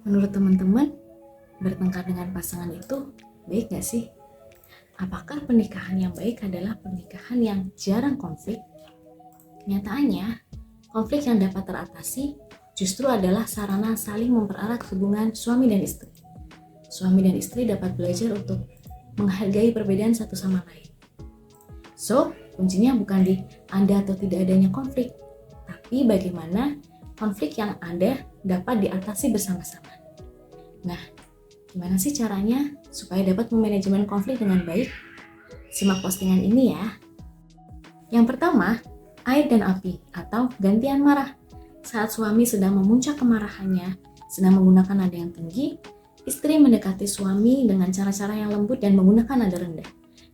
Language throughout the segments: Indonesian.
Menurut teman-teman, bertengkar dengan pasangan itu baik gak sih? Apakah pernikahan yang baik adalah pernikahan yang jarang konflik? Kenyataannya, konflik yang dapat teratasi justru adalah sarana saling mempererat hubungan suami dan istri. Suami dan istri dapat belajar untuk menghargai perbedaan satu sama lain. So, kuncinya bukan di ada atau tidak adanya konflik, tapi bagaimana konflik yang ada dapat diatasi bersama-sama. Nah, gimana sih caranya supaya dapat memanajemen konflik dengan baik? Simak postingan ini ya. Yang pertama, air dan api atau gantian marah. Saat suami sedang memuncak kemarahannya, sedang menggunakan nada yang tinggi, istri mendekati suami dengan cara-cara yang lembut dan menggunakan nada rendah.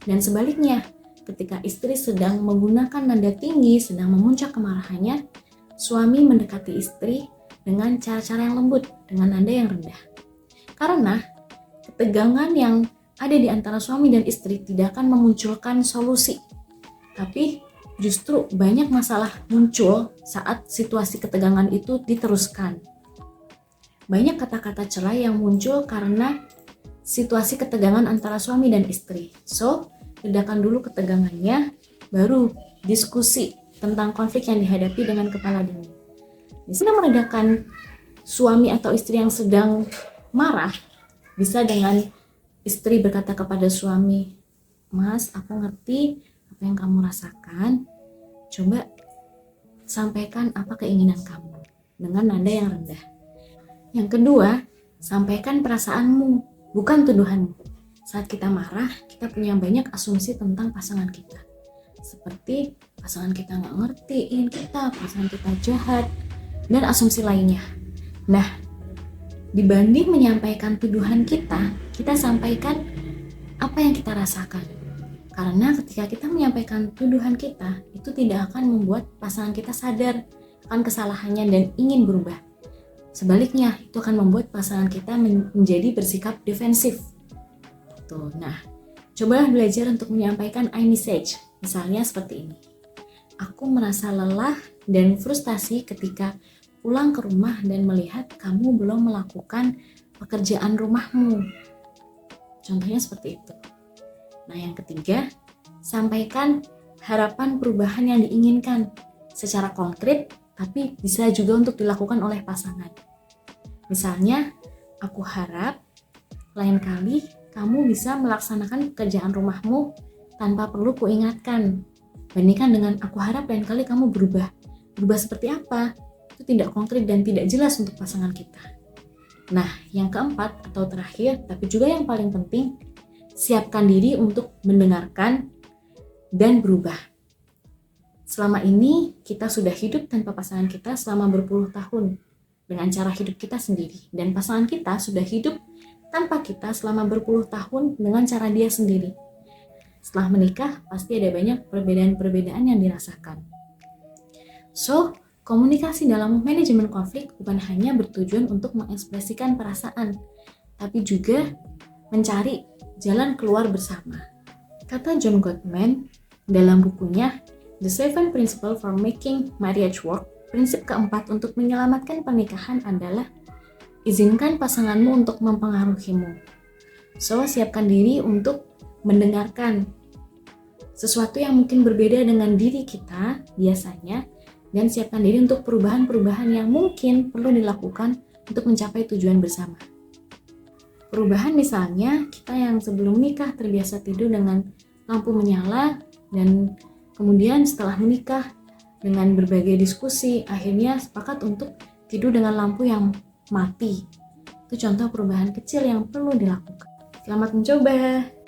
Dan sebaliknya, ketika istri sedang menggunakan nada tinggi, sedang memuncak kemarahannya, suami mendekati istri dengan cara-cara yang lembut, dengan nada yang rendah. Karena ketegangan yang ada di antara suami dan istri tidak akan memunculkan solusi, tapi justru banyak masalah muncul saat situasi ketegangan itu diteruskan. Banyak kata-kata cerai yang muncul karena situasi ketegangan antara suami dan istri. So, redakan dulu ketegangannya, baru diskusi tentang konflik yang dihadapi dengan kepala dingin. Di sini meredakan suami atau istri yang sedang marah, bisa dengan istri berkata kepada suami, "Mas, aku ngerti apa yang kamu rasakan. Coba sampaikan apa keinginan kamu dengan nada yang rendah." Yang kedua, sampaikan perasaanmu, bukan tuduhanmu. Saat kita marah, kita punya banyak asumsi tentang pasangan kita. Seperti pasangan kita nggak ngertiin kita, pasangan kita jahat, dan asumsi lainnya. Nah, dibanding menyampaikan tuduhan kita sampaikan apa yang kita rasakan. Karena ketika kita menyampaikan tuduhan kita, itu tidak akan membuat pasangan kita sadar akan kesalahannya dan ingin berubah. Sebaliknya, itu akan membuat pasangan kita menjadi bersikap defensif. Tuh, nah, cobalah belajar untuk menyampaikan I message. Misalnya seperti ini. Aku merasa lelah dan frustasi ketika pulang ke rumah dan melihat kamu belum melakukan pekerjaan rumahmu. Contohnya seperti itu. Nah, yang ketiga, sampaikan harapan perubahan yang diinginkan secara konkret, tapi bisa juga untuk dilakukan oleh pasangan. Misalnya, aku harap lain kali kamu bisa melaksanakan pekerjaan rumahmu tanpa perlu kuingatkan. Bandingkan dengan aku harap lain kali kamu berubah. Berubah seperti apa? Itu tidak konkret dan tidak jelas untuk pasangan kita. Nah, yang keempat atau terakhir, tapi juga yang paling penting, siapkan diri untuk mendengarkan dan berubah. Selama ini, kita sudah hidup tanpa pasangan kita selama berpuluh tahun dengan cara hidup kita sendiri. Dan pasangan kita sudah hidup tanpa kita selama berpuluh tahun dengan cara dia sendiri. Setelah menikah, pasti ada banyak perbedaan-perbedaan yang dirasakan. So, komunikasi dalam manajemen konflik bukan hanya bertujuan untuk mengekspresikan perasaan, tapi juga mencari jalan keluar bersama. Kata John Gottman dalam bukunya The 7 Principles for Making Marriage Work, prinsip keempat untuk menyelamatkan pernikahan adalah izinkan pasanganmu untuk mempengaruhimu. So, siapkan diri untuk mendengarkan sesuatu yang mungkin berbeda dengan diri kita biasanya, dan siapkan diri untuk perubahan-perubahan yang mungkin perlu dilakukan untuk mencapai tujuan bersama. Perubahan misalnya, kita yang sebelum nikah terbiasa tidur dengan lampu menyala, dan kemudian setelah menikah dengan berbagai diskusi, akhirnya sepakat untuk tidur dengan lampu yang mati. Itu contoh perubahan kecil yang perlu dilakukan. Selamat mencoba!